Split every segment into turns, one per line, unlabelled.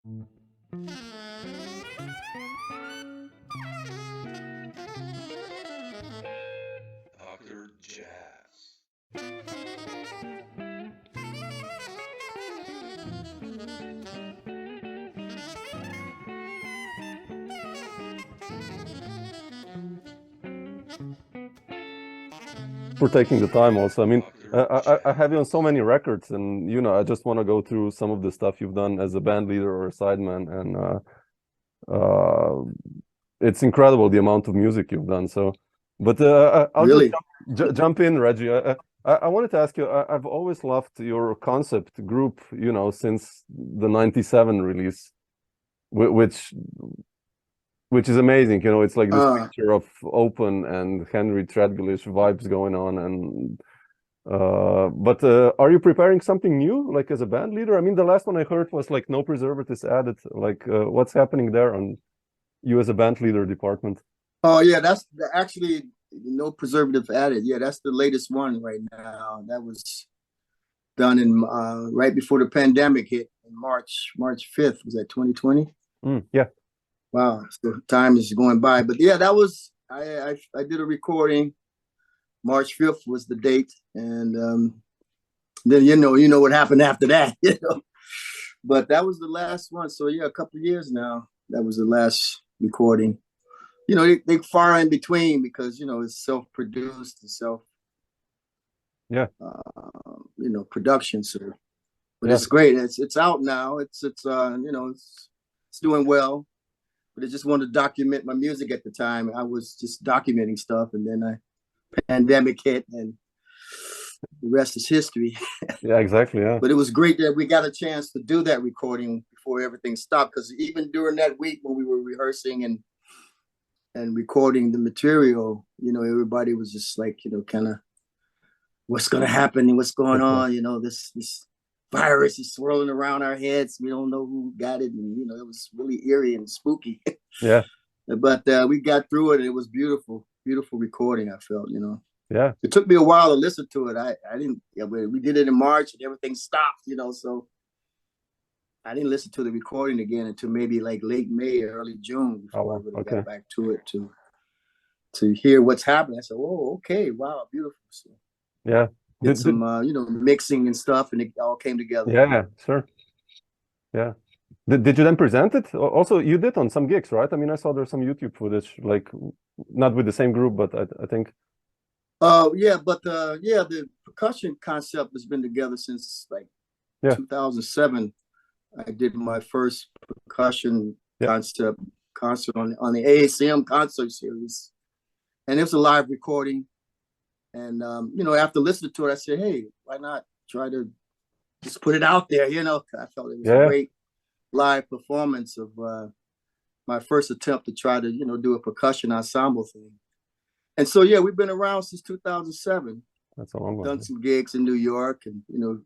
Dr. Jazz.
For taking the time also. I mean,
Dr.
I have you on so many records, and you know, I just want to go through some of the stuff you've done as a band leader or a sideman, and it's incredible the amount of music you've done. So, but I'll
Really?
just jump in, Reggie. I wanted to ask you. I've always loved your concept group, you know, since the '97 release, which is amazing. You know, it's like this picture of open and Henry Threadgill-ish vibes going on, and but are you preparing something new, like as a band leader? I mean, the last one I heard was like No Preservatives Added. Like, what's happening there on you as a band leader department?
Oh yeah, that's actually No Preservative Added. Yeah, that's the latest one right now. That was done in right before the pandemic hit in March 5th. Was that 2020?
Yeah.
Wow, so time is going by. But yeah, that was I did a recording. March 5th was the date, and then you know what happened after that, you know. But that was the last one. So yeah, a couple of years now. That was the last recording. You know, they far in between because you know it's self-produced and
Yeah.
You know, production. So, but
Yeah.
it's great. It's out now. It's you know it's doing well. But I just wanted to document my music at the time. I was just documenting stuff, and then pandemic hit, and the rest is history.
Yeah, exactly. Yeah.
But it was great that we got a chance to do that recording before everything stopped. Because even during that week when we were rehearsing and recording the material, you know, everybody was just like, you know, kind of, what's going to happen and what's going on? You know, this virus is swirling around our heads. We don't know who got it, and you know, it was really eerie and spooky.
Yeah.
But we got through it, and it was beautiful recording. I felt, you know.
Yeah.
It took me a while to listen to it. I didn't. We did it in March, and everything stopped, you know. So I didn't listen to the recording again until maybe like late May or early June before I really got back to it to hear what's happening. I said, "Oh, okay, wow, beautiful." So,
yeah.
Did some you know, mixing and stuff, and it all came together.
Yeah, sure. Yeah. Did you then present it? Also, you did on some gigs, right? I mean, I saw there's some YouTube footage, like not with the same group, but I think.
Yeah, but the percussion concept has been together since like 2007. I did my first percussion concert on the ASM concert series, and it was a live recording. And you know, after listening to it, I said, "Hey, why not try to just put it out there?" You know, I felt it was a great live performance of my first attempt to try to, you know, do a percussion ensemble thing. And so yeah, we've been around since 2007.
That's a long one.
Done some gigs in New York and, you know,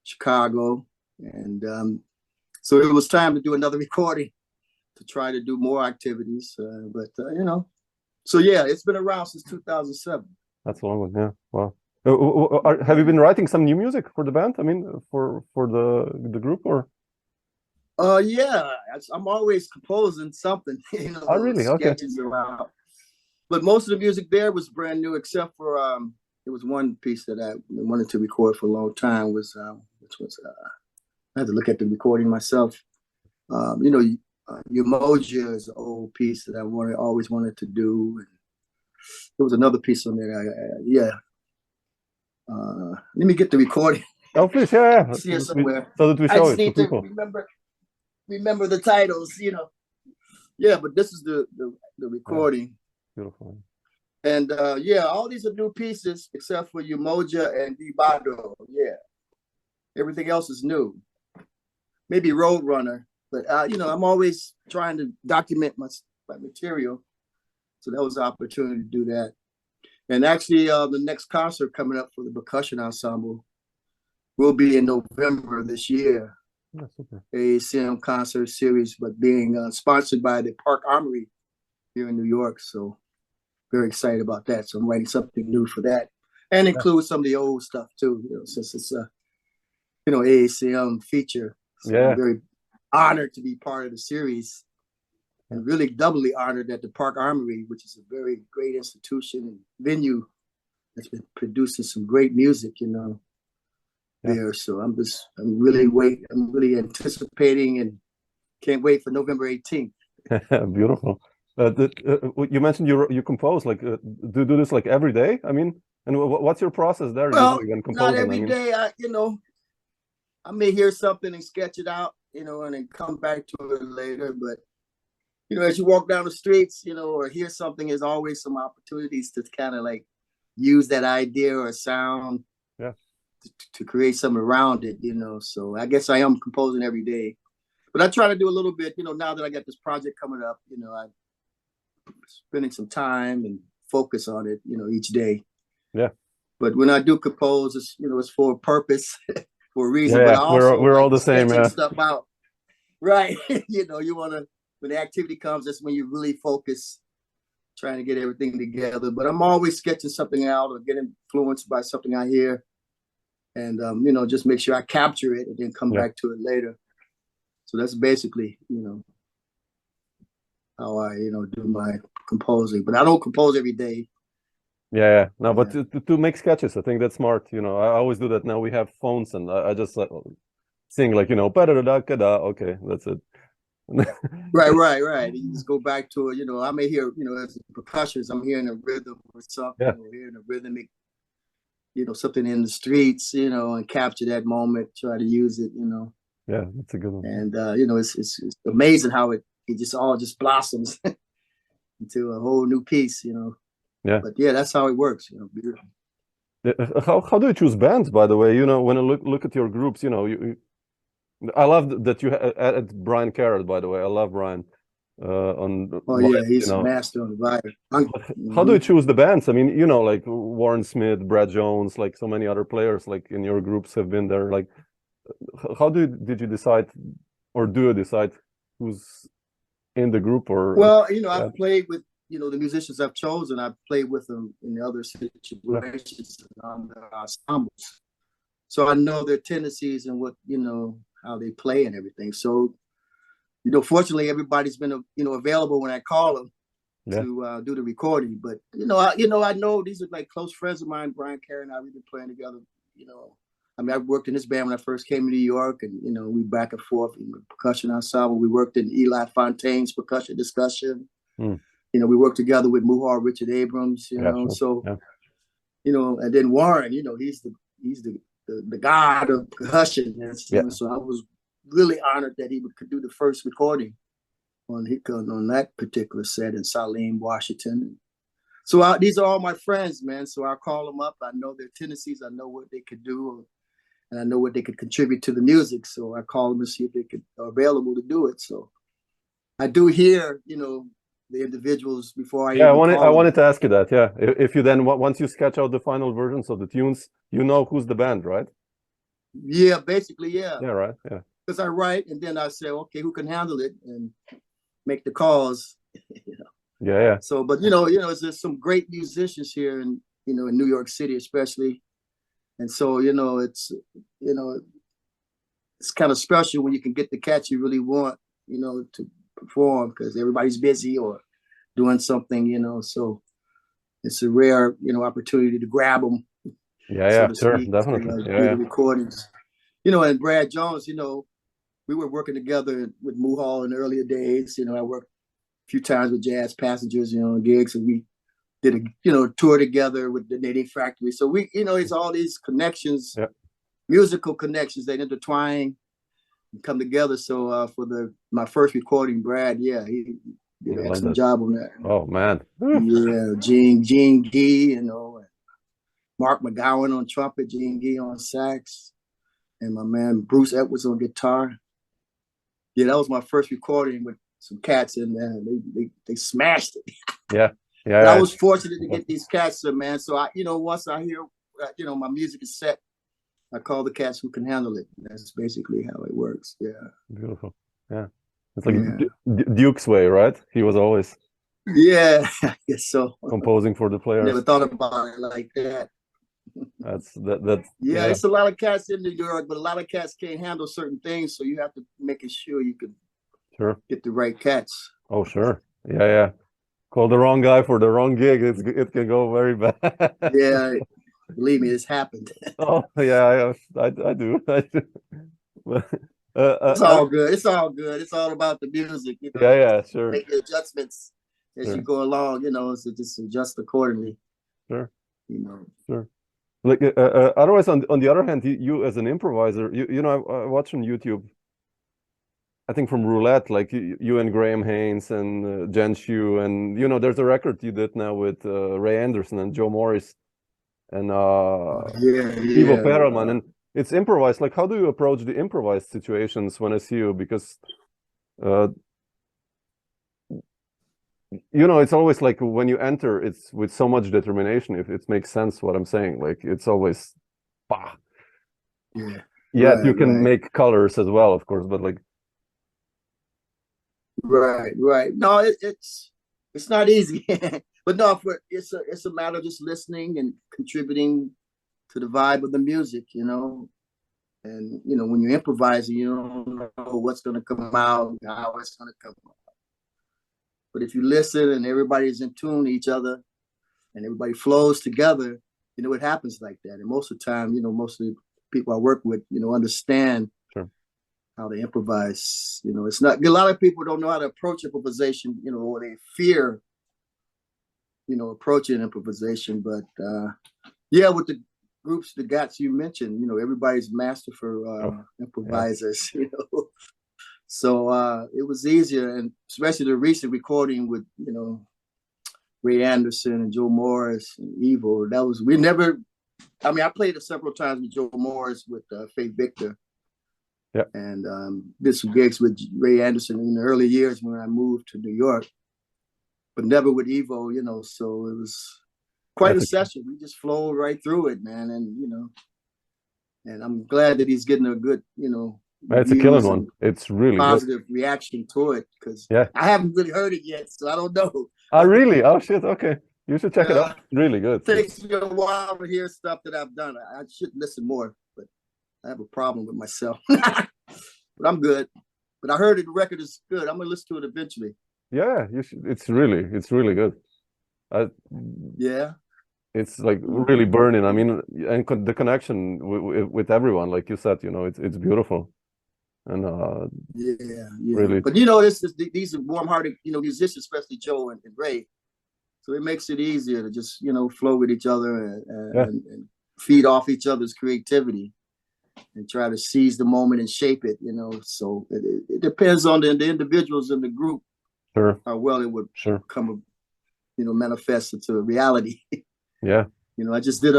Chicago, and so it was time to do another recording to try to do more activities. But you know, so yeah, it's been around since 2007.
That's a long one. Yeah. Wow. Have you been writing some new music for the band? I mean, for the group, or?
Yeah, I'm always composing something. You know,
really?
Sketches around. But most of the music there was brand new, except for there was one piece that I wanted to record for a long time. Which was I had to look at the recording myself. You know, Umoja is an old piece that I always wanted to do. And there was another piece on there. Let me get the recording.
Oh, please, yeah.
See it somewhere.
So that we show it to people.
Remember the titles, you know. Yeah, but this is the recording.
Yeah. Beautiful.
And yeah, all these are new pieces except for Umoja and Dibado. Yeah, everything else is new. Maybe Roadrunner, but you know, I'm always trying to document my material. So that was an opportunity to do that. And actually, the next concert coming up for the percussion ensemble will be in November this year.
Yeah, super.
ASM concert series, but being sponsored by the Park Armory here in New York. So very excited about that. So I'm writing something new for that, and include some of the old stuff too. You know, since it's a, you know, ASM feature. So I'm very honored to be part of the series, and really doubly honored at the Park Armory, which is a very great institution and venue that's been producing some great music, there. So I'm really anticipating and can't wait for November 18th.
Beautiful. You mentioned you compose, like, do you do this like every day? I mean, and what's your process there usually when composing?
Not every day. I may hear something and sketch it out, and then come back to it later. But as you walk down the streets, or hear something, there's always some opportunities to kind of like use that idea or sound, to create something around it. So I guess I am composing every day, but I try to do a little bit. Now that I got this project coming up, I'm spending some time and focus on it, each day.
Yeah.
But when I do compose, it's for a purpose, for a reason.
Yeah,
but also,
we're all the same.
Stuff out, right? You want to, when the activity comes, that's when you really focus, trying to get everything together. But I'm always sketching something out or get influenced by something I hear, and just make sure I capture it and then come back to it later. So that's basically, how I, do my composing. But I don't compose every day.
Yeah. No, but to make sketches, I think that's smart. I always do that. Now we have phones, and I just sing like, okay, that's it.
Right. You just go back to it. I may hear, as percussions, I'm hearing a rhythm or something, or hearing a rhythmic, something in the streets, and capture that moment, try to use it,
Yeah, that's a good one.
And it's amazing how it just blossoms into a whole new piece,
Yeah.
But that's how it works, beautiful.
How do you choose bands, by the way? When I look at your groups, I love that you added Bryan Carrott, by the way. I love Bryan.
He's a master on the vibe.
How do you choose the bands? I mean, like Warren Smith, Brad Jones, like so many other players, like in your groups have been there. Like, how did you decide, or do you decide who's in the group? Or
I've played with the musicians I've chosen. I've played with them in the other situations on the ensembles, so I know their tendencies and what how they play and everything. So, fortunately, everybody's been available when I call them to do the recording. But I know these are like close friends of mine. Bryan Carrott and I, we've been playing together. I mean, I worked in this band when I first came to New York, and we back and forth in the percussion ensemble. We worked in Eli Fontaine's percussion discussion. We worked together with Muhal Richard Abrams. So and then Warren, he's the god of percussion. And so I was really honored that he could do the first recording on that particular set in Salim, Washington. So these are all my friends, man. So I call them up. I know their tendencies. I know what they could do, and I know what they could contribute to the music. So I call them and see if they are available to do it. So I do hear, the individuals before I
wanted to ask you that. Yeah, if you then once you sketch out the final versions of the tunes, who's the band, right?
Yeah, basically, yeah.
Yeah, right. Yeah.
Because I write and then I say, okay, who can handle it and make the calls.
Yeah.
So, but there's some great musicians here in New York City, especially, and so it's kind of special when you can get the cats you really want, to perform, because everybody's busy or doing something, so it's a rare opportunity to grab them.
Sure, definitely.
Do the recordings, and Brad Jones, we were working together with Muhal in the earlier days. I worked a few times with Jazz Passengers, gigs, and we did a tour together with the Knitting Factory. So we, it's all these connections, musical connections that intertwine and come together. So for my first recording, Brad, he did an excellent job on that.
Oh man.
Yeah, Gene Ghee, and Mark McGowan on trumpet, Gene Ghee on sax, and my man Bruce Edwards on guitar. Yeah, that was my first recording with some cats in there. They smashed it.
Yeah.
I was fortunate to get these cats, man. So I, once I hear, my music is set, I call the cats who can handle it. That's basically how it works. Yeah.
Beautiful. Yeah. It's like Duke's way, right? He was always.
Yeah, I guess so.
Composing for the players.
Never thought about it like that.
That's that.
Yeah, it's a lot of cats in New York, but a lot of cats can't handle certain things, so you have to make sure you can get the right cats.
Oh, sure. Yeah. Call the wrong guy for the wrong gig. It can go very bad.
Yeah, believe me, it's happened.
Oh, yeah, I do.
It's all good. It's all good. It's all about the music, you know.
Yeah, sure.
Make the adjustments as you go along, you know, so just adjust accordingly.
Sure.
You know.
Sure. Like otherwise, on the other hand, you as an improviser, you know, I watch on YouTube. I think from Roulette, like you and Graham Haynes and Jen Shue, and you know, there's a record you did now with Ray Anderson and Joe Morris and Ivo Perelman, and it's improvised. Like, how do you approach the improvised situations when I see you? Because you know, it's always like when you enter, it's with so much determination. If it makes sense what I'm saying, like it's always, bah. Yeah, you can make colors as well, of course, but like.
Right. No, it's not easy, but no, it's a matter of just listening and contributing to the vibe of the music, you know. And you know, when you're improvising, you don't know what's going to come out, how it's going to come out. But if you listen and everybody's in tune to each other, and everybody flows together, you know, it happens like that. And most of the time, you know, most of the people I work with, you know, understand. How to improvise, you know, it's not, a lot of people don't know how to approach improvisation, you know, or they fear, you know, approaching improvisation. But yeah, with the groups, the guys you mentioned, you know, everybody's master for improvisers, you know. So it was easier, and especially the recent recording with, you know, Ray Anderson and Joe Morris and Evo. I played several times with Joe Morris with Faith Victor.
Yeah,
and did some gigs with Ray Anderson in the early years when I moved to New York, but never with Evo, you know. So it was quite a session. We just flowed right through it, man, and you know, and I'm glad that he's getting a good, you know,
it's a killing one. It's really
positive reaction to it, because I haven't really heard it yet, so I don't know.
Oh, really? Oh shit. Okay, you should check it out. Really good.
It takes me a while to hear stuff that I've done. I should listen more, but I have a problem with myself. But I'm good. But I heard the record is good. I'm gonna listen to it eventually.
Yeah, you should. It's really good.
Yeah.
It's like really burning. I mean, and the connection with everyone, like you said, you know, it's beautiful. And really.
But you know, these are warm-hearted, you know, musicians, especially Joe and Ray. So it makes it easier to just, you know, flow with each other and feed off each other's creativity and try to seize the moment and shape it, you know. So it depends on the individuals in the group, how well it would come, you know, manifest into reality.
Yeah.
You know, I just did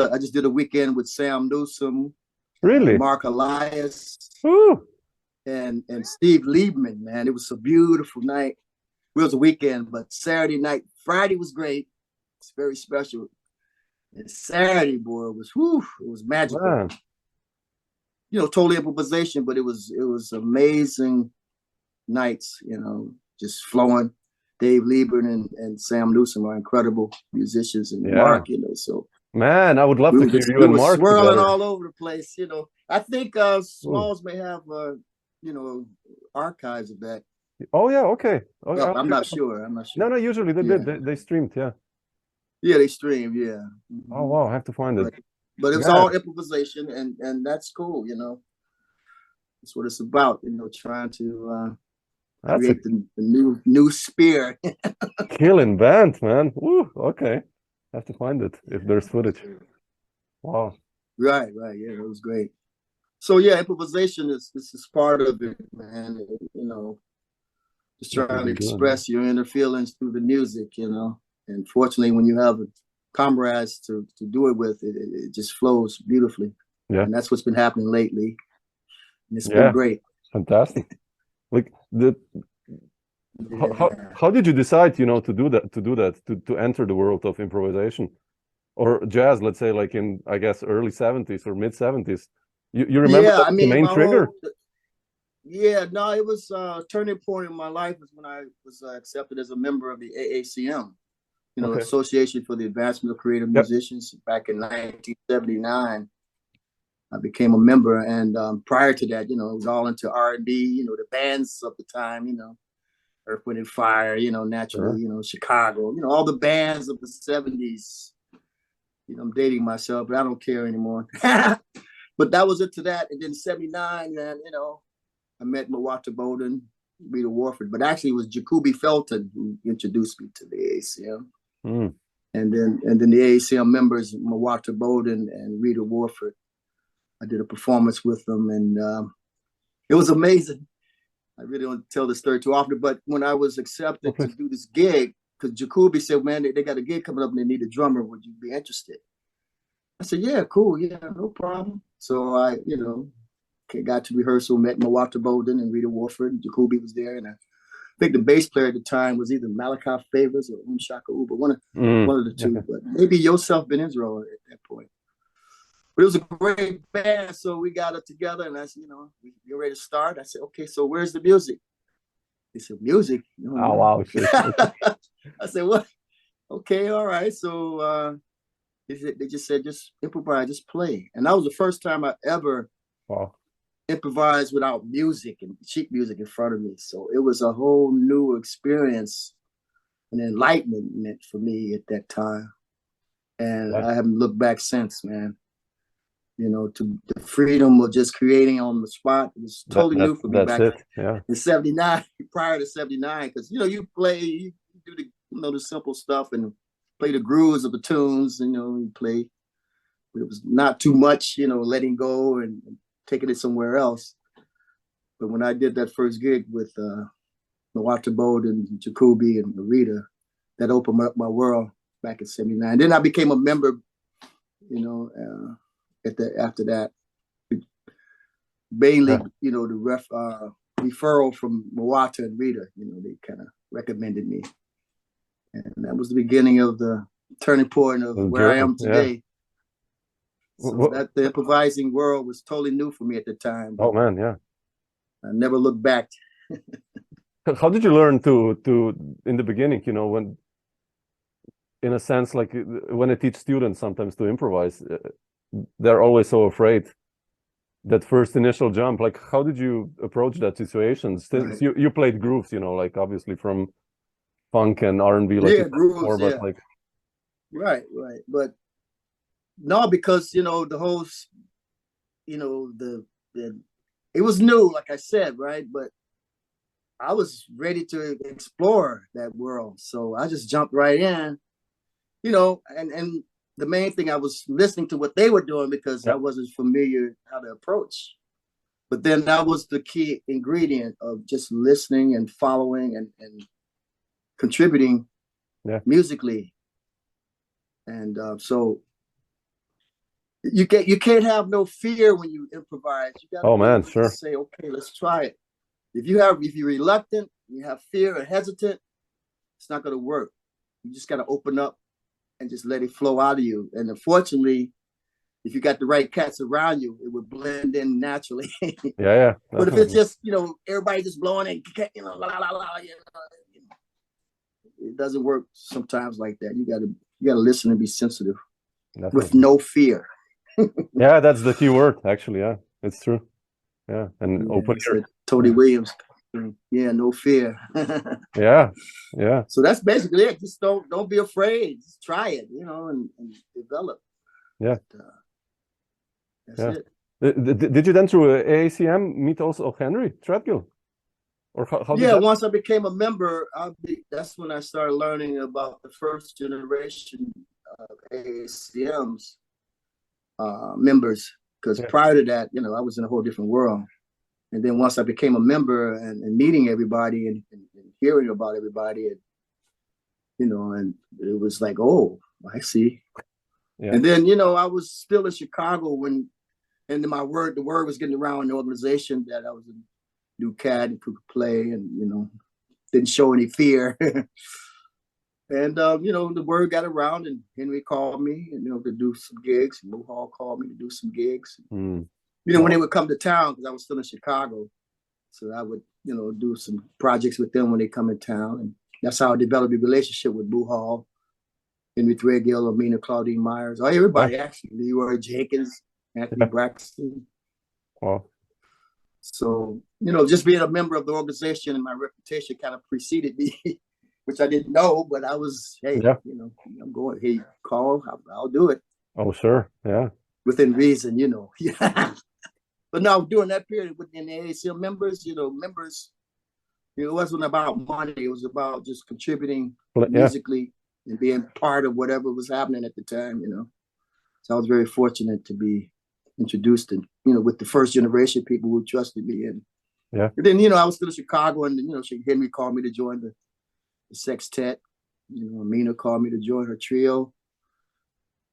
a weekend with Sam Newsom,
really,
Mark Elias,
Woo.
and Steve Liebman. Man, it was a beautiful night. It was a weekend, but Saturday night, Friday was great. It's very special. And Saturday, boy, it was magical. Man. You know, totally improvisation, but it was amazing nights, you know, just flowing. Dave Liebman and Sam Newsom are incredible musicians, and Mark, you know, so.
Man, I would love to hear you and Mark
swirling
together.
all over the place, you know. I think Smalls may have, you know, archives of that.
Oh yeah, okay.
No, I'm not sure.
No, usually they did. They streamed, yeah.
Yeah, they streamed, yeah.
Oh wow, I have to find it.
But it's all improvisation, and that's cool, you know. That's what it's about, you know, trying to create the new spear.
Killing band, man. Woo, okay. I have to find it if there's footage. Wow.
Right, yeah, it was great. So yeah, improvisation is part of it, man. You know, just trying to express your inner feelings through the music, you know. And fortunately, when you have comrades to do it with, it just flows beautifully. Yeah. And that's what's been happening lately. And it's been great.
Fantastic. Like how did you decide, you know, to do that, to enter the world of improvisation or jazz, let's say, like in, I guess, early 70s or mid 70s? You remember the main trigger?
No, it was a turning point in my life was when I was accepted as a member of the AACM. Association for the Advancement of Creative Musicians. Back in 1979, I became a member, and prior to that, it was all into R&B. The bands of the time, Earth, Wind and Fire, naturally, Chicago, all the bands of the 70s. I'm dating myself, but I don't care anymore. But that was it to that. And then 79, man, I met Mawata Bowden, Rita Warford, but actually it was Jacoby Felton who introduced me to the AACM.
Mm.
And then the AACM members, Mawata Bowden and Rita Warford, I did a performance with them, and it was amazing. I really don't tell the story too often, but when I was accepted to do this gig, because Jacoby said, man, they got a gig coming up and they need a drummer. Would you be interested? I said, yeah, cool. Yeah, no problem. So I, got to rehearsal, met Mawata Bowden and Rita Warford. Jacoby was there. And I think the bass player at the time was either Malachi Favors or Shaka Uber, one of the two. Okay. But maybe Yosef Ben Israel at that point. But it was a great band. So we got it together and I said, we're ready to start. I said, okay, so where's the music? They said, music?
Oh, wow.
I said, what? Okay, all right. So they just said, just improvise, just play. And that was the first time I ever improvised without music and sheet music in front of me. So it was a whole new experience and enlightenment for me at that time. And I haven't looked back since, man. To the freedom of just creating on the spot. It was totally new for me back in 79, prior to 79, because, you play, you do the, the simple stuff and play the grooves of the tunes, you play. It was not too much, letting go and taking it somewhere else. But when I did that first gig with Mawata Bowden and Jacoby and Rita, that opened up my world back in 79. Then I became a member, after that, mainly, the referral from Mawata and Rita, they kind of recommended me. And that was the beginning of the turning point of where I am today. So that the improvising world was totally new for me at the time.
Oh man, yeah.
I never looked back.
How did you learn to in the beginning, when, in a sense, like when I teach students sometimes to improvise, they're always so afraid, that first initial jump. Like, how did you approach that situation? Since you played grooves, like obviously from funk and R&B, like
grooves,
but like
right. But no, because the whole, it was new, like I said, right? But I was ready to explore that world, so I just jumped right in, and the main thing, I was listening to what they were doing because I wasn't familiar how to approach. But then that was the key ingredient of just listening and following and contributing musically. And so you can't have no fear when you improvise. You gotta say, okay, let's try it. If you're reluctant, you have fear or hesitant, it's not gonna work. You just gotta open up and just let it flow out of you. And unfortunately, if you got the right cats around you, it would blend in naturally. But if it's just, everybody just blowing it, la la la la, it doesn't work sometimes like that. You gotta listen and be sensitive with no fear.
That's the key word, actually. Yeah, it's true. Yeah, and open ear.
Tony Williams. Yeah, no fear.
Yeah.
So that's basically it. Just don't be afraid. Just try it, and develop.
Yeah.
That's it.
Did you then through AACM meet also Henry Threadgill? Or how did that...
once I became a member, that's when I started learning about the first generation of AACM's members. Because prior to that, I was in a whole different world. And then once I became a member and meeting everybody and hearing about everybody, and it was like, oh, I see. Yeah. And then, I was still in Chicago and then the word was getting around the organization that I was a new cat and could play and, didn't show any fear. And, the word got around and Henry called me, to do some gigs. Muhal called me to do some gigs. When they would come to town, because I was still in Chicago. So I would, do some projects with them when they come in town. And that's how I developed a relationship with Muhal Henry Threadgill, Amina, Claudine Myers, everybody actually, Leroy Jenkins, Anthony Braxton.
Wow.
So, just being a member of the organization and my reputation kind of preceded me, which I didn't know, but I was, hey, I'm going, hey, call, I'll do it.
Oh, sure. Yeah.
Within reason, But now during that period within the AACM members, it wasn't about money. It was about just contributing musically and being part of whatever was happening at the time, So I was very fortunate to be introduced and, with the first generation people who trusted me. And then, I was still in Chicago and, Henry called me to join the sextet. Amina called me to join her trio.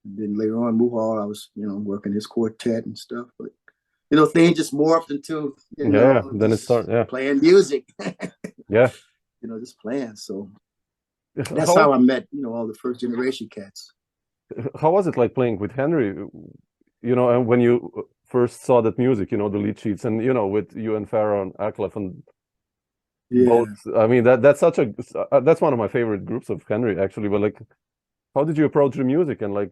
And then later on, Muhal, I was, working his quartet and stuff. But, things just morphed into,
then it started,
playing music. Just playing. So that's how I met, all the first generation cats.
How was it like playing with Henry? And when you first saw that music, the lead sheets, and with you and Farah and Aklef and both. I mean, that's that's one of my favorite groups of Henry actually. But like, how did you approach the music and like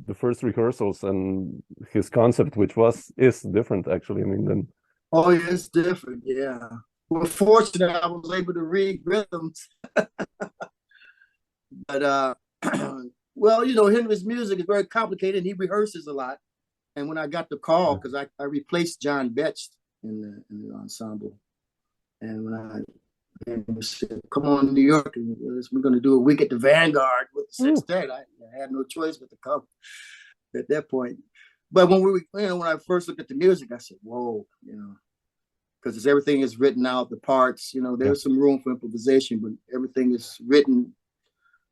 the first rehearsals and his concept, which is different actually? I mean, then.
Oh, it's different. Yeah. Well, fortunately, I was able to read rhythms. But well, Henry's music is very complicated. He rehearses a lot. And when I got the call, because I replaced John Betch in the ensemble, and when I said, "Come on to New York, and we're going to do a week at the Vanguard with the sextet," I had no choice but to come at that point. But when when I first looked at the music, I said, "Whoa," because everything is written out, the parts. There's some room for improvisation, but everything is written,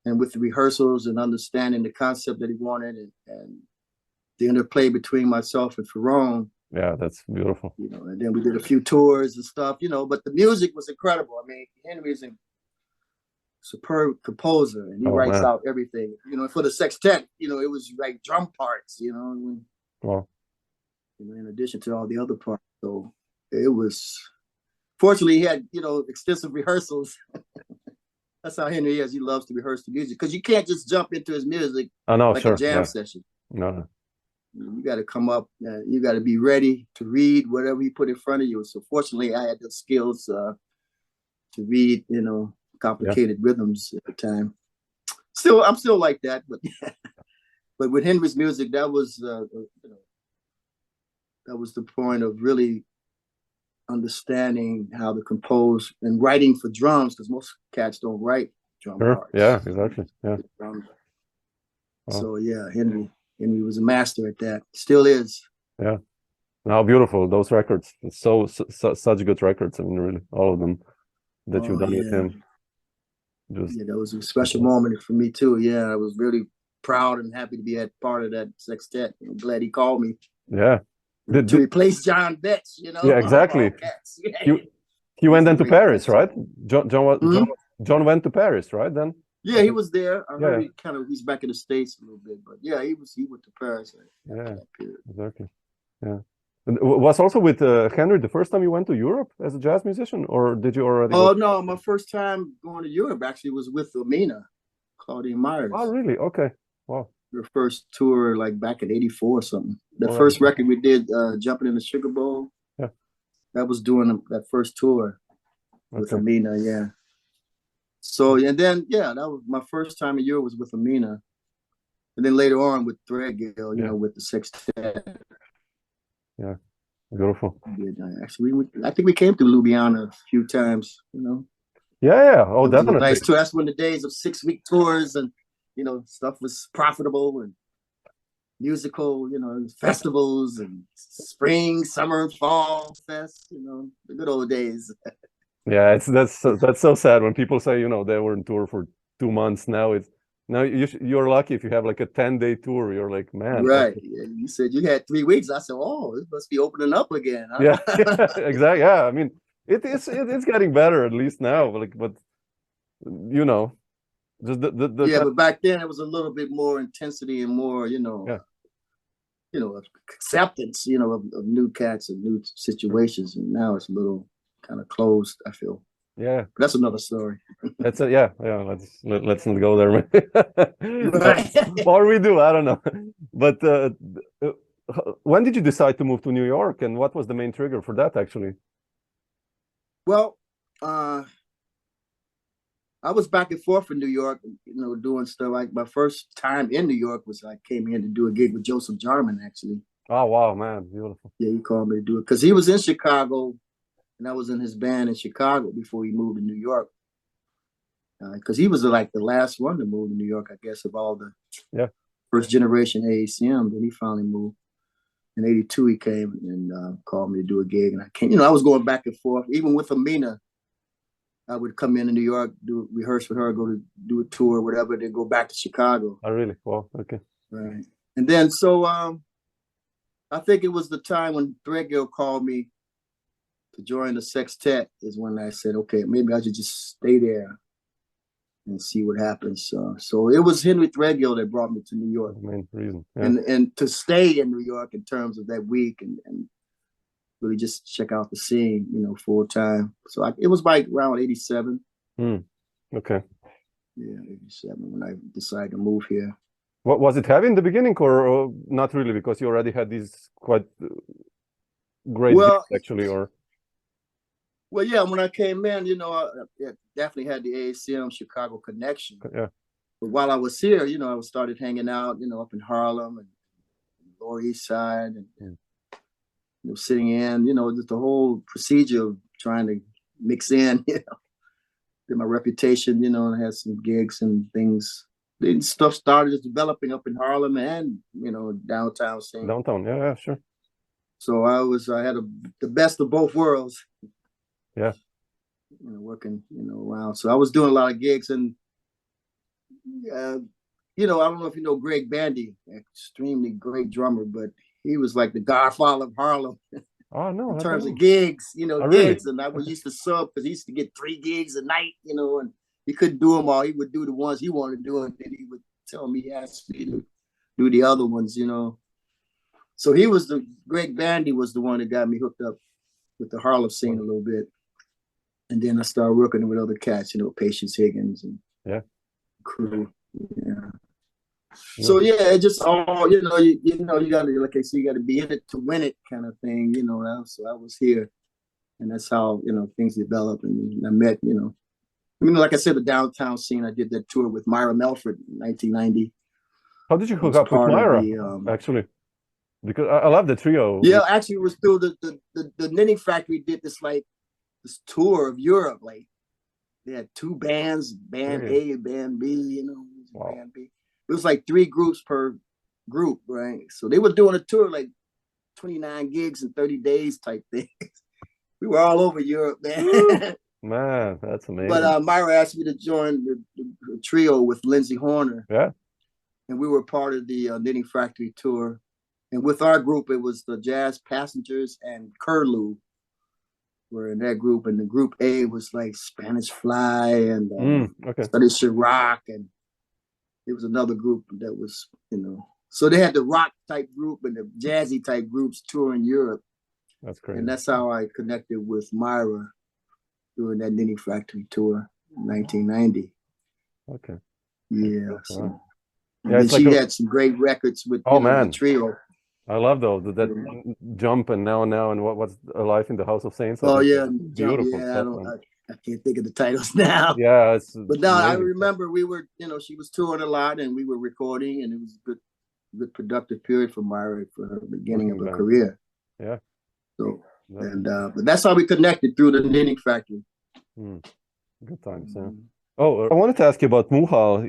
and with the rehearsals and understanding the concept that he wanted, and the interplay between myself and Ferron.
Yeah, that's beautiful.
And then we did a few tours and stuff, but the music was incredible. I mean, Henry's a superb composer and he writes out everything, for the sextet, it was like drum parts,
Wow.
In addition to all the other parts. So it was, fortunately he had, extensive rehearsals. That's how Henry is. He loves to rehearse the music because you can't just jump into his music like a jam session.
No.
You got to come up, you got to be ready to read whatever he put in front of you. So fortunately, I had the skills to read, complicated rhythms at the time. I'm still like that, but but with Henry's music, that was the point of really understanding how to compose and writing for drums, because most cats don't write drum parts.
Yeah, exactly. Yeah.
So Henry was a master at that. Still is.
Yeah. How beautiful those records. It's such good records. I mean, really, all of them that you've done with him.
That was a special moment for me too. Yeah, I was really proud and happy to be a part of that sextet. I'm glad he called me.
Yeah.
To replace John Betch,
Yeah, exactly. He went then to Paris, right? John went to Paris, right? Then.
Yeah, he was there. I heard he's back in the States a little bit, but yeah, he went to Paris.
Exactly. Yeah. And was also with Henry the first time you went to Europe as a jazz musician, or did you already?
Oh no, my first time going to Europe actually was with Amina, Claudine Myers.
Oh really? Okay. Wow.
Your first tour, like back in '84 or something. The first record we did, Jumping in the Sugar Bowl.
Yeah.
That was doing that first tour with Amina. Yeah. So, and then, that was my first time in Europe was with Amina. And then later on with Threadgill, with the sextet.
Yeah, beautiful.
Actually, I think we came to Ljubljana a few times,
Yeah. Oh, definitely.
Nice tour. That's when the days of 6-week tours and, stuff was profitable and musical, festivals and spring, summer, fall fest, the good old days.
Yeah, that's so sad when people say, they were on tour for 2 months. Now you're lucky if you have like a 10-day tour. You're like, man.
Right. Yeah, you said you had 3 weeks. I said, oh, it must be opening up again. Huh?
Yeah, exactly. Yeah, I mean, it's getting better at least now. But just
but back then it was a little bit more intensity and more, acceptance, of new cats and new situations. And now it's a little kind of closed, I feel.
Yeah.
But that's another story.
That's it. Yeah, yeah. Let's not go there.
Right.
Or we do. I don't know. But when did you decide to move to New York, and what was the main trigger for that, actually?
Well, I was back and forth in New York, doing stuff. Like my first time in New York was I came in to do a gig with Joseph Jarman, actually.
Oh wow, man, beautiful.
Yeah, he called me to do it because he was in Chicago, and I was in his band in Chicago before he moved to New York. Because he was like the last one to move to New York, I guess, of all the first generation AACM. Then he finally moved. In '82, he came and called me to do a gig, and I came. I was going back and forth, even with Amina. I would come into New York, rehearse with her, go to do a tour, whatever, then go back to Chicago.
Oh, really? Well, okay.
Right. And then, so I think it was the time when Threadgill called me to join the sextet is when I said, okay, maybe I should just stay there and see what happens. So it was Henry Threadgill that brought me to New York.
The main reason. Yeah.
And to stay in New York in terms of that week and really just check out the scene, full time. So it was like around 87.
Okay.
Yeah, 87 when I decided to move here.
What was it heavy in the beginning, or not really, because you already had these quite great gigs, actually, or?
Well, yeah, when I came in, I definitely had the AACM Chicago connection.
Yeah.
But while I was here, I started hanging out, up in Harlem and Lower East Side and sitting in, just the whole procedure of trying to mix in, Then my reputation, and I had some gigs and things. Then stuff started developing up in Harlem and, downtown scene.
Downtown, yeah, sure.
So I had the best of both worlds.
Yeah.
Working, around. So I was doing a lot of gigs and, I don't know if you know Greg Bandy, extremely great drummer, but he was like the godfather of Harlem.
Oh, no.
In terms of gigs,
Oh,
gigs.
Really?
And I used to sub because he used to get 3 gigs a night, and he couldn't do them all. He would do the ones he wanted to do, and then he would tell me he asked me to do the other ones, So Greg Bandy was the one that got me hooked up with the Harlem scene a little bit. And then I started working with other cats, Patience Higgins and crew. Yeah. So it just all you gotta, like I said, you gotta be in it to win it kind of thing, So I was here, and that's how things developed, and I met like I said, the downtown scene. I did that tour with Myra Melford in 1990.
How did you hook up with Myra? Actually, because I love the trio.
Yeah, actually, it was through the Knitting Factory did this tour of Europe. Like they had 2 bands, band A and band B.
Wow.
Band B. It was like 3 groups per group, right? So they were doing a tour like 29 gigs in 30 days type thing. We were all over Europe, man.
Man, that's amazing.
But Myra asked me to join the trio with Lindsey Horner.
Yeah.
And we were part of the Knitting Factory tour. And with our group, it was the Jazz Passengers and Curlew were in that group. And the group A was like Spanish Fly and Study Rock. And it was another group that was, So they had the rock type group and the jazzy type groups touring Europe.
That's great.
And that's how I connected with Myra during that Knitting Factory tour in 1990.
Okay.
Yeah. So.
Yeah,
she had some great records with the trio.
I love that Jump and Now and what's Alive in the House of Saints.
Oh yeah,
beautiful.
Yeah, I can't think of the titles now.
Yeah,
but no, I remember we were, she was touring a lot and we were recording, and it was a good productive period for Myra for her beginning of her career.
Yeah.
So but that's how we connected, through the Knitting Factory.
Good times, yeah. Oh, I wanted to ask you about Muhal.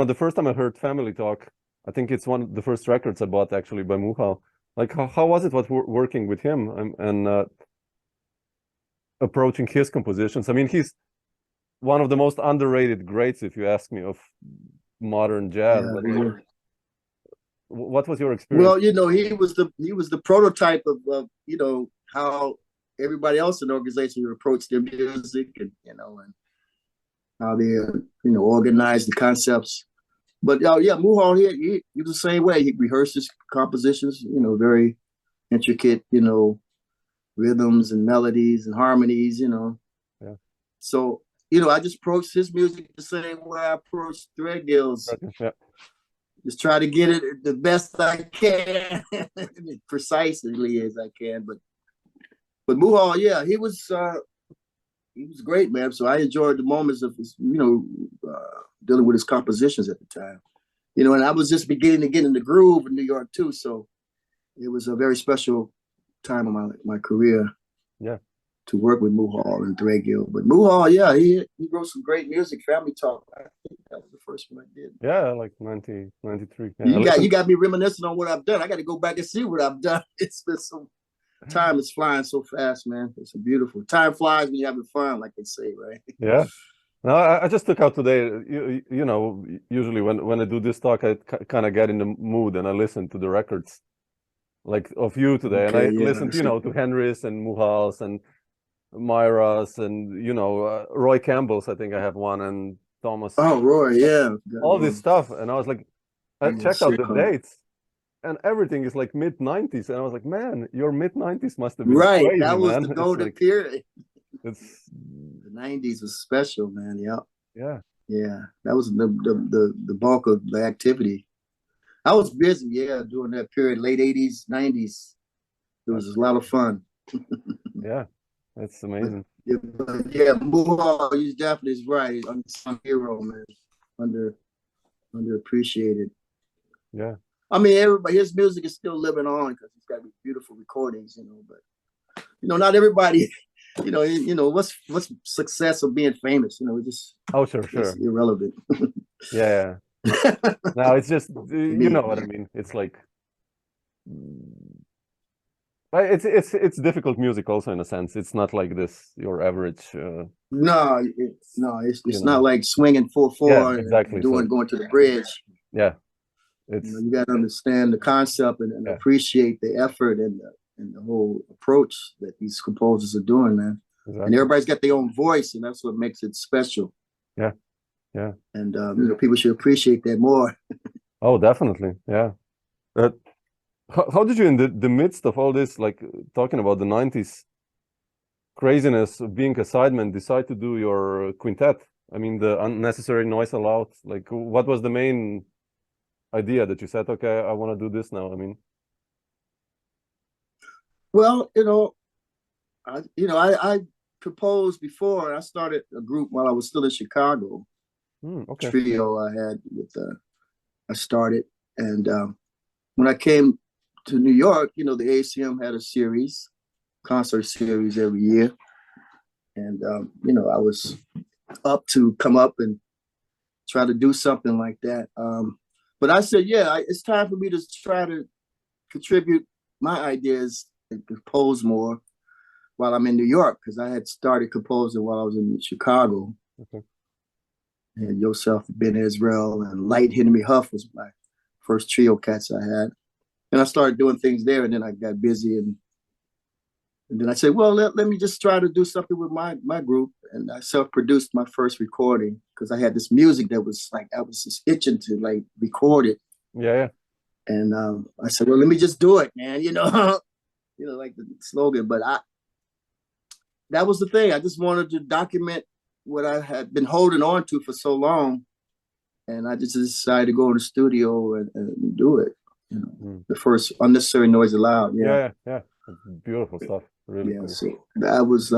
The first time I heard Family Talk, I think it's one of the first records I bought actually by Muhal. Like, how was it working with him and approaching his compositions? I mean, he's one of the most underrated greats, if you ask me, of modern jazz.
Yeah.
What was your experience?
Well, he was the prototype of how everybody else in the organization would approach their music, and and how they organize the concepts. But Muhal, he was the same way. He rehearsed his compositions, very intricate, rhythms and melodies and harmonies,
Yeah.
So I just approached his music the same way I approached Threadgill's.
Yeah.
Just try to get it the best I can, precisely as I can. But Muhal, yeah, he was great, man. So I enjoyed the moments of his, dealing with his compositions at the time. And I was just beginning to get in the groove in New York too. So it was a very special time of my career.
Yeah. To
work with Muhal and Threadgill. But Muhal, yeah, he wrote some great music. Family Talk, I think that was the first one I did.
Yeah, like 93. Yeah,
you got me reminiscing on what I've done. I got to go back and see what I've done. It's been some time is flying so fast, man. It's beautiful. Time flies when you're having fun, like they say, right?
Yeah. No, I just took out today. Usually when I do this talk, I kind of get in the mood and I listen to the records, like of you today, and I listened, to Henry's and Muhal's and Myra's and Roy Campbell's. I think I have one, and Thomas.
Oh, Roy, yeah.
All this stuff, and I was like, I checked out the dates, and everything is like mid-90s, and I was like, man, your mid-90s must have been
right.
Crazy,
that was
man.
the golden period.
It's
the 90s was special, man.
Yeah.
That was the bulk of the activity. I was busy, during that period, late 80s, 90s. It was a lot of fun.
Yeah, that's amazing.
But Muhal, he's definitely right. He's unsung hero, man. Underappreciated.
Yeah.
I mean, everybody, his music is still living on because he's got beautiful recordings, but not everybody, what's success of being famous, just
sure.
It's irrelevant.
Yeah. No, it's just you know what I mean. It's like it's difficult music also in a sense. It's not like this your average.
No, it's not like swinging 4/4.
Yeah, exactly.
Going to the bridge.
Yeah,
you got to understand the concept and appreciate the effort and the whole approach that these composers are doing, man. Exactly. And everybody's got their own voice, and that's what makes it special.
Yeah.
And people should appreciate that more.
Oh, definitely. Yeah. How did you, in the midst of all this, like talking about the 90s craziness of being a sideman, decide to do your quintet? I mean, the Unnecessary Noise Allowed. Like, what was the main idea that you said, okay, I want to do this now? I mean,
well, I proposed before. I started a group while I was still in Chicago.
Okay.
Trio I had with I started, and when I came to New York, the ACM had a concert series every year, and I was up to come up and try to do something like that. But I said, it's time for me to try to contribute my ideas and compose more while I'm in New York, because I had started composing while I was in Chicago.
Okay.
And Yourself, Ben Israel, and Light Henry Huff was my first trio cats I had. And I started doing things there, and then I got busy, and then I said, well, let me just try to do something with my group. And I self-produced my first recording because I had this music that was like, I was just itching to like record it.
Yeah.
And I said, well, let me just do it, man, like the slogan. But that was the thing. I just wanted to document what I had been holding on to for so long. And I just decided to go in the studio and do it. The first Unnecessary Noise Allowed.
Yeah. Beautiful stuff. Really cool.
So that was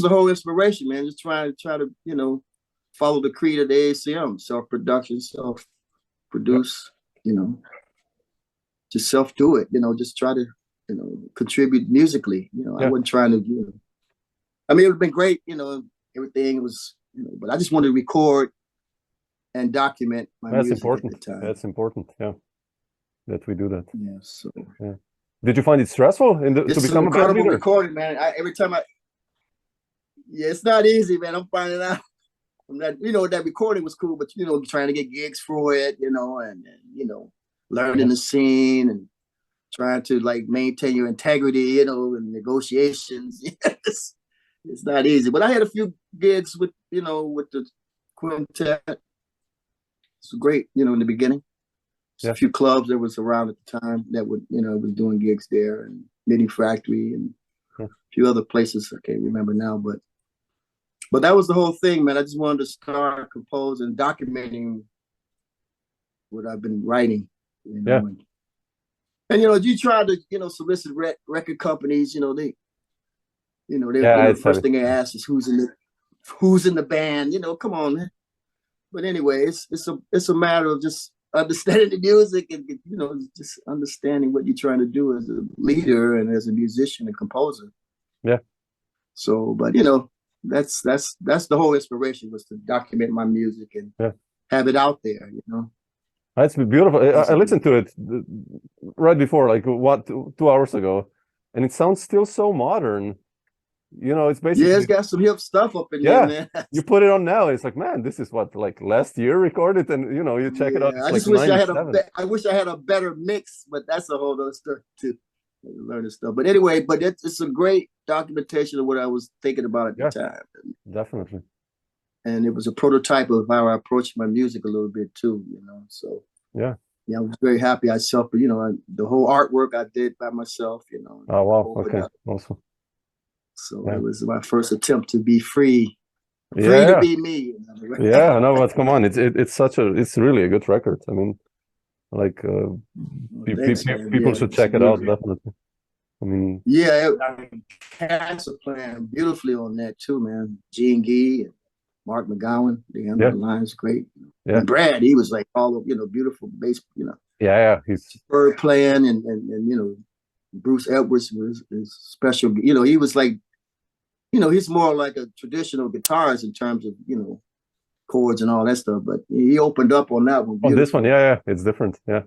the whole inspiration, man. Just try to, follow the creed of the ACM, self-production, self-produce, just self-do it, just try to, contribute musically. I wasn't trying to, I mean, it would have been great, everything was, but I just wanted to record and document my music at the time.
That's important, that we do that.
Yeah, so.
Yeah. Did you find it stressful to become a band leader?
Recording, man. Every time it's not easy, man. I'm finding out. That recording was cool, but trying to get gigs for it, and learning the scene and trying to like maintain your integrity, and negotiations. It's not easy. But I had a few gigs with the quintet. It's great, in the beginning. A few clubs that was around at the time that would, was doing gigs there, and Knitting Factory and a few other places I can't remember now. But But that was the whole thing, man. I just wanted to start composing, documenting what I've been writing, you know.
Yeah.
And you know, you try to, you know, solicit record companies, you know, they
Yeah,
the first thing they ask is who's in the band, you know, come on, man. But anyway, it's a matter of just understanding the music and, you know, just understanding what you're trying to do as a leader and as a musician and composer.
Yeah.
So, but you know, that's the whole inspiration, was to document my music and have it out there, you know.
That's beautiful. I listened to it right before, like what, 2 hours ago, and it sounds still so modern. You know, it's basically,
it's got some hip stuff up in there, man.
You put it on now, it's like, man, this is what, like last year recorded, and you know, you check it out. It's
I just
like
wish
97.
I wish I had a better mix, but that's a whole other story too. Learning stuff, but anyway, but it's a great documentation of what I was thinking about at the time.
Definitely.
And it was a prototype of how I approached my music a little bit too, you know. So
yeah,
I was very happy. You know, the whole artwork I did by myself, you know.
Oh wow, okay, awesome.
So it was my first attempt to be free to be me. You know?
Yeah, no, but come on, it's really a good record. I mean, like people should check it out, definitely. I mean,
cast are playing beautifully on that too, man. Ghee and Ghee and Mark McGowan, the end of the line's great. Yeah. And Brad, he was like all of, you know, beautiful bass, you know.
Yeah, he's
bird playing and you know, Bruce Edwards was special. You know, he was like, you know, he's more like a traditional guitarist in terms of, you know, chords and all that stuff. But he opened up on that one.
On this one, it's different. Yeah,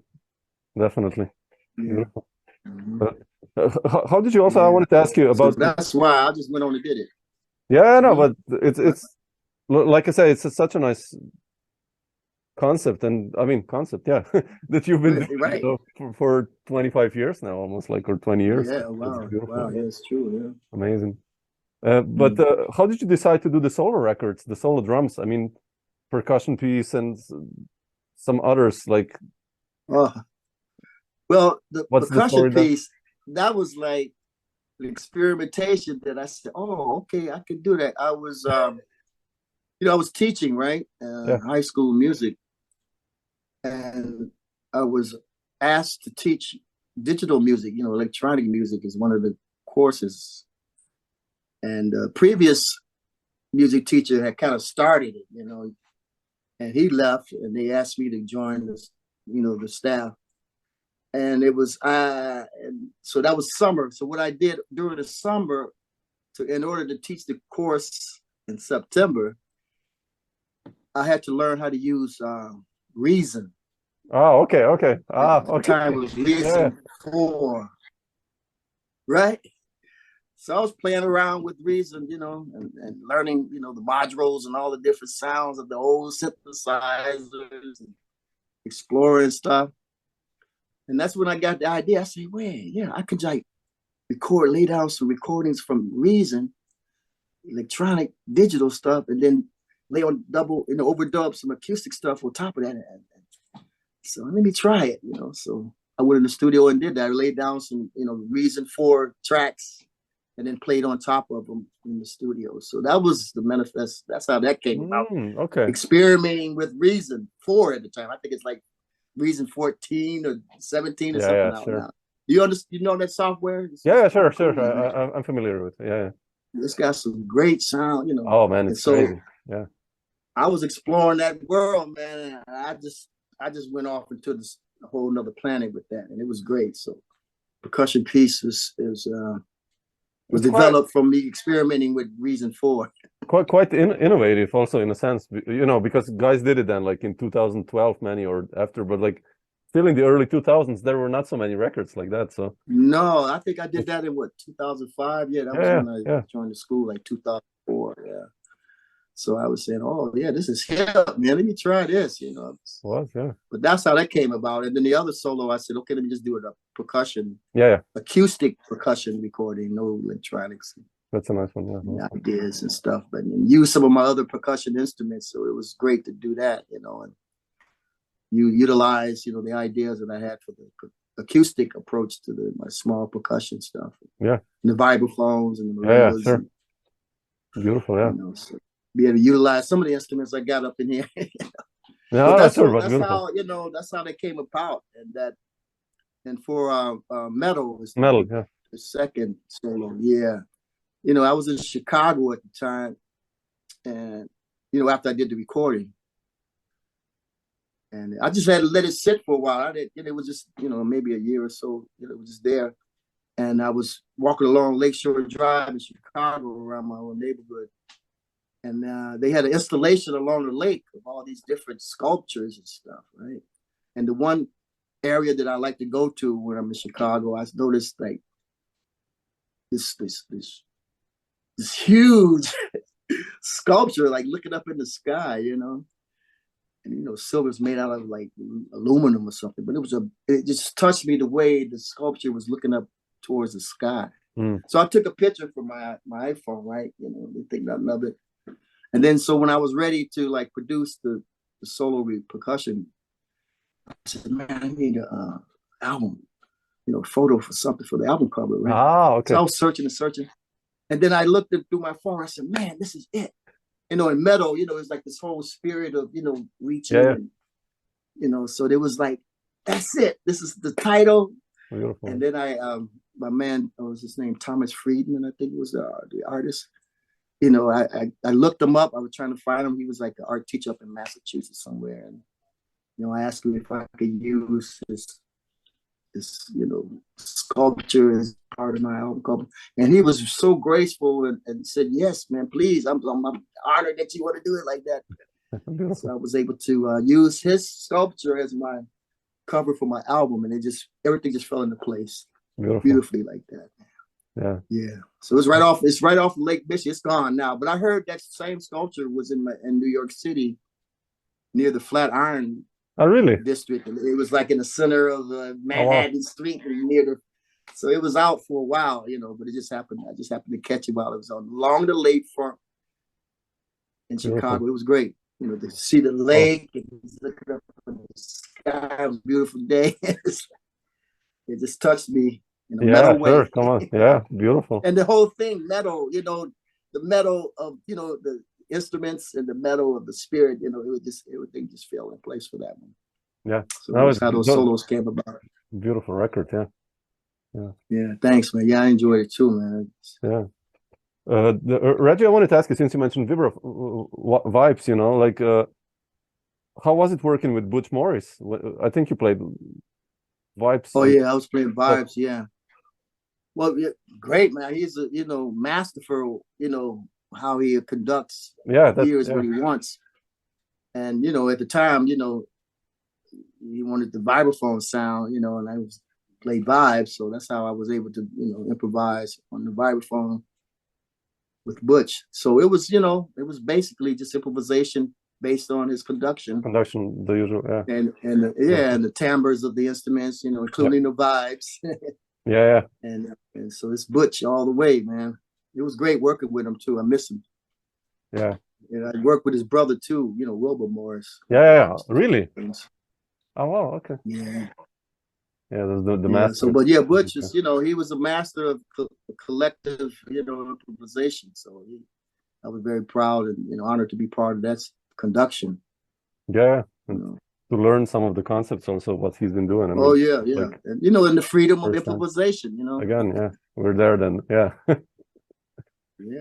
definitely. Yeah. How did you also? I wanted to ask you about.
So that's why I just went on and did it.
Yeah, no, but it's like I say, it's such a nice concept, and I mean that you've been doing, you know, for 25 years now, almost, like, or 20 years.
Yeah, wow, yeah, it's true. Yeah,
amazing. But how did you decide to do the solo records, the solo drums? I mean, Percussion Peace and some others, like.
Well, the Percussion Peace, that was like an experimentation that I said, oh, okay, I can do that. I was, you know, I was teaching, right? High school music. And I was asked to teach digital music, you know, electronic music is one of the courses. And previous music teacher had kind of started it, you know, and he left, and they asked me to join this, you know, the staff. And it was, and so that was summer. So what I did during the summer, in order to teach the course in September, I had to learn how to use Reason.
Oh, okay. Okay.
Time was Reason 4, right? So I was playing around with Reason, you know, and learning, you know, the modules and all the different sounds of the old synthesizers, and exploring stuff. And that's when I got the idea. I said, wait, I could like lay down some recordings from Reason, electronic, digital stuff, and then lay on overdub some acoustic stuff on top of that. So let me try it, you know. So I went in the studio and did that. I laid down some, you know, Reason 4 tracks and then played on top of them in the studio. So that was the manifest. That's how that came about.
Okay.
Experimenting with Reason 4 at the time. I think it's like Reason 14 or 17 or something out now. You know that software?
Sure. I'm familiar with it. Yeah.
It's got some great sound, you know.
Oh man, it's crazy. Yeah.
I was exploring that world, man. And I just went off into this whole nother planet with that, and it was great. So Percussion Peace was developed from me experimenting with Reason 4.
Quite innovative also, in a sense, you know, because guys did it then like in 2012 many or after, but like still in the early 2000s there were not so many records like that. So
no, I think I did that in 2005. Yeah, that was when I joined the school, like 2004. Yeah. So I was saying, oh yeah, this is hip, man. Let me try this, you know. But that's how that came about. And then the other solo, I said, okay, let me just do it a percussion, acoustic percussion recording, no electronics.
That's a nice one,
ideas and stuff, but use some of my other percussion instruments. So it was great to do that, you know, and you utilize, you know, the ideas that I had for the acoustic approach to my small percussion stuff.
Yeah.
And the vibraphones and the marimbas.
Sure. Beautiful, yeah.
You know, so be able to utilize some of the instruments I got up in here.
No,
That's
beautiful.
how, you know, that's how they came about. And for metal was
Metal, yeah.
the second solo. Yeah. You know, I was in Chicago at the time, and you know, after I did the recording, and I just had to let it sit for a while. I did, it was just, you know, maybe a year or so. You know, it was just there, and I was walking along Lakeshore Drive in Chicago around my own neighborhood, and they had an installation along the lake of all these different sculptures and stuff, right? And the one area that I like to go to when I'm in Chicago, I noticed like this huge sculpture, like looking up in the sky, you know. And you know, silver's made out of like aluminum or something, but it just touched me the way the sculpture was looking up towards the sky. So I took a picture for my iPhone, right? You know, they think nothing of it. And then so when I was ready to like produce the solo percussion, I said, man, I need a album, you know, photo for something for the album cover, right?
Ah, okay.
So I was searching and searching. And then I looked through my phone. I said, man, this is it. You know, in metal, you know, it's like this whole spirit of, you know, reaching, and, you know, so there was like, that's it. This is the title.
Beautiful.
And then my man, what was his name? Thomas Friedman, I think was the artist. You know, I looked him up. I was trying to find him. He was like an art teacher up in Massachusetts somewhere. And, you know, I asked him if I could use this, you know, sculpture as part of my album cover. And he was so graceful and said, yes, man, please. I'm honored that you want to do it like that. So I was able to use his sculpture as my cover for my album, and everything just fell into place beautifully like that. Yeah. So it's right off Lake Michigan. It's gone now, but I heard that same sculpture was in New York City near the Flatiron district. It was like in the center of Manhattan Street so it was out for a while, you know, but I just happened to catch it while it was along the lakefront in Chicago. It was great, you know, to see the lake and looking up at the sky. It was a beautiful day. It just touched me in a metal way.
Sure. Come on. Yeah, beautiful.
And the whole thing, metal, you know, the metal of, you know, the instruments and the metal of the spirit, you know, everything just fell in place for that one.
Yeah.
So that's how those solos came about.
Beautiful record,
Yeah, thanks, man. Yeah, I enjoyed it too, man.
Yeah. Reggie, I wanted to ask you, since you mentioned vibra vibes, you know, like how was it working with Butch Morris? I think you played vibes.
Oh yeah, I was playing vibes. Yeah. Well, yeah, great, man. He's a, you know, masterful, you know, how he conducts. Hears what he wants. And you know, at the time, you know, he wanted the vibraphone sound, you know, and I played vibes, so that's how I was able to, you know, improvise on the vibraphone with Butch. So it was, you know, it was basically just improvisation based on his conduction.
The usual,
and the timbres of the instruments, you know, including the vibes. And so it's Butch all the way, man. It was great working with him too. I miss him.
Yeah.
And I worked with his brother too, you know, Wilbur Morris.
Yeah. Really? Oh wow, okay.
Yeah.
Yeah, the master.
So, but yeah, Butch is, you know, he was a master of collective, you know, improvisation. So I was very proud and, you know, honored to be part of that conduction.
Yeah.
You know.
To learn some of the concepts also, what he's been doing. I mean,
like, and, you know, in the freedom of improvisation, you know.
Again, we're there then,
Yeah,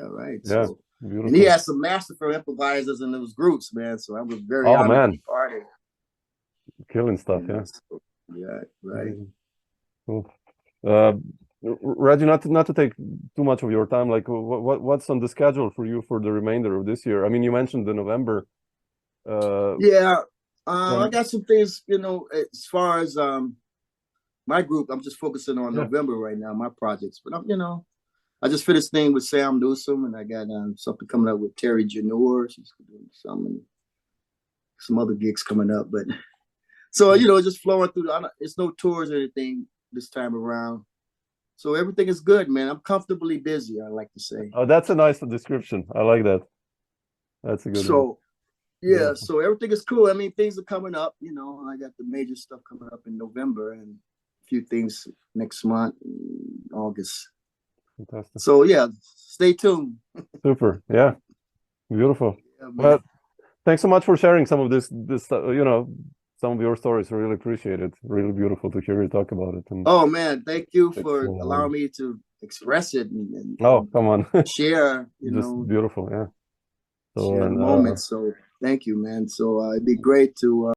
right.
Yeah,
so,
beautiful.
And he had some masterful improvisers in those groups, man. So I was very honored to be part of it.
Killing stuff,
So, yeah, right.
Cool. Reggie, not to take too much of your time, like what's on the schedule for you for the remainder of this year? I mean, you mentioned the November.
I got some things, you know, as far as my group, I'm just focusing on November right now, my projects. But you know, I just finished thing with Sam Newsom, and I got something coming up with Terry Janor. She's doing some other gigs coming up, but so you know, just flowing through. It's no tours or anything this time around, so everything is good, man. I'm comfortably busy, I like to say.
Oh, that's a nice description. I like that. That's a good one.
Yeah, so everything is cool. I mean, things are coming up, you know. I got the major stuff coming up in November and a few things next month, August.
Fantastic.
So yeah, stay tuned.
Super. Yeah. Beautiful.
Yeah, man.
Well, thanks so much for sharing some of this, some of your stories. I really appreciate it. Really beautiful to hear you talk about it. And
Oh man, thank you for allowing me to express it and
come on.
share,
Just beautiful, yeah. So,
share the moment. So thank you, man. So it'd be great to